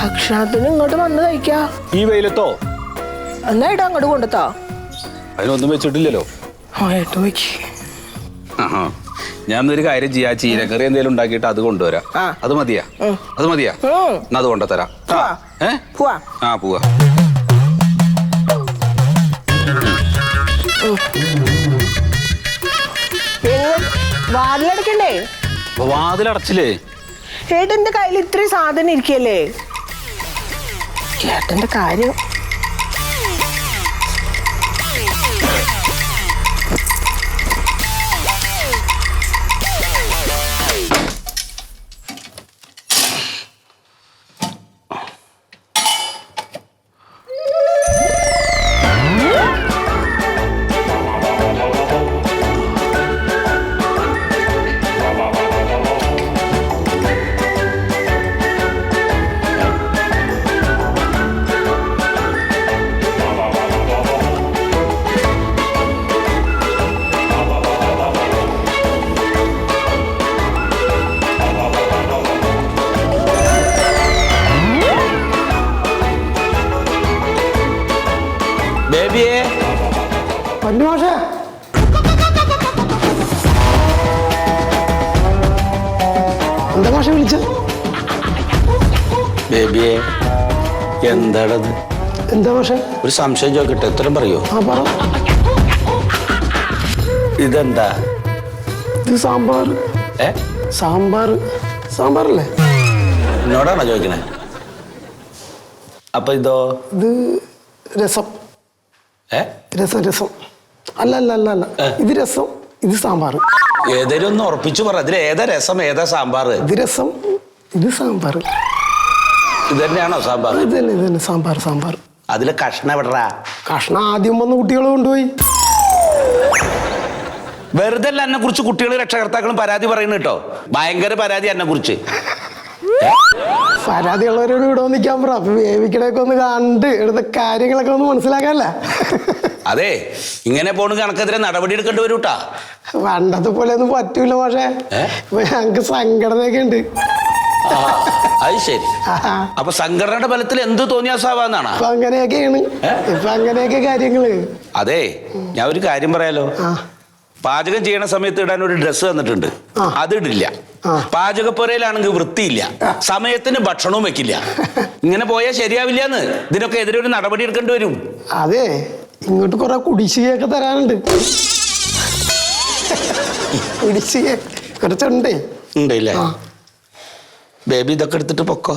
ഭക്ഷണത്തിന് ഇങ്ങോട്ട് വന്ന് കഴിക്കാ. ഈ വെയിലത്തോ? എന്നായിട്ട് അങ്ങോട്ട് കൊണ്ടുത്താ. അതിനൊന്നും വെച്ചിട്ടില്ലല്ലോ. ഏട്ടൻ വെക്ക്. ഞാൻ ഒരു കാര്യം ചെയ്യാ, ചീരക്കറി എന്തെങ്കിലും ഉണ്ടാക്കിയിട്ട് അത് കൊണ്ടുവരാം. അത് മതിയാ? അത് മതിയാ? എന്നാ അത് കൊണ്ടുതരാം. പോവാ. ആ പോവാ. വാതിലടക്കണ്ടേ? വാതിലടച്ചില്ലേ? ഏട്ടന്റെ കയ്യിൽ ഇത്രയും സാധനം ഇരിക്കല്ലേ? ഏട്ടന്റെ കാര്യം. എന്താ മാഷ വിളിച്ച? ബേബിയെ എന്താണത്? എന്താ മാഷ? ഒരു സംശയം ചോദിക്കട്ടെ, എത്രയും പറയോ? പറ. ഇതെന്താ? ഇത് സാമ്പാർ. സാമ്പാറല്ലേ? എന്നോടാണോ ചോദിക്കണേ? അപ്പൊ ഇതോ? ഇത് രസം. രസം. അല്ല. ഇത് രസം, ഇത് സാമ്പാർ. ഏതെങ്കിലും ഒന്ന് ഉറപ്പിച്ചു പറ. ഇതിൽ ഏതാ രസം, ഏതാ സാമ്പാർ? ഇത് രസം, ഇത് സാമ്പാർ. ഇത് തന്നെയാണോ സാമ്പാർ? ഇത് തന്നെ സാമ്പാർ. അതില് കഷ്ണം എവിടാ? കഷ്ണം ആദ്യം വന്ന് കുട്ടികൾ കൊണ്ടുപോയി. വെറുതെ അല്ല എന്നെ കുറിച്ച് കുട്ടികളും രക്ഷകർത്താക്കളും പരാതി പറയുന്നു കേട്ടോ. ഭയങ്കര പരാതി എന്നെ കുറിച്ച്. പരാതിയുള്ളവരോട് ഇവിടെ നിൽക്കാൻ പറ. അപ്പൊ വേവിക്കണൊക്കെ ഒന്ന് കണ്ട് ഇവിടുത്തെ കാര്യങ്ങളൊക്കെ ഒന്ന് മനസ്സിലാക്കാല്ല. അതെ, ഇങ്ങനെ പോണ കണക്കെതിരെ നടപടി എടുക്കേണ്ടി വരും കേട്ടാ. പണ്ടത്തെ പോലെ ഒന്നും പറ്റൂല പക്ഷേ. ഇപ്പൊ ഞങ്ങക്ക് സംഘടനയൊക്കെ ഉണ്ട്. അത് ശരി. അപ്പൊ സംഘടനയുടെ ബലത്തിൽ എന്ത് തോന്നിയാസാവാന്നാണ്? ഇപ്പൊ അങ്ങനെയൊക്കെയാണ്. ഇപ്പൊ അങ്ങനെയൊക്കെ കാര്യങ്ങള്. അതെ, ഞാൻ ഒരു കാര്യം പറയാലോ. പാചകം ചെയ്യണ സമയത്ത് ഇടാൻ ഒരു ഡ്രസ്സ് തന്നിട്ടുണ്ട്, അതിടില്ല. പാചകപ്പുരയിലാണെങ്കിൽ വൃത്തിയില്ല, സമയത്തിന് ഭക്ഷണവും വെക്കില്ല. ഇങ്ങനെ പോയാൽ ശരിയാവില്ലാന്ന്. ഇതിനൊക്കെ എതിരെ ഒരു നടപടി എടുക്കേണ്ടി വരും. അതെ, ഇങ്ങോട്ട് കുറെ കുടിശ്ശികയൊക്കെ തരാനുണ്ട്. കുടിശ്ശിക കുറച്ചുണ്ടേ. ഉണ്ടല്ലേ? ബേബി ഇതൊക്കെ എടുത്തിട്ട് പൊക്കോ.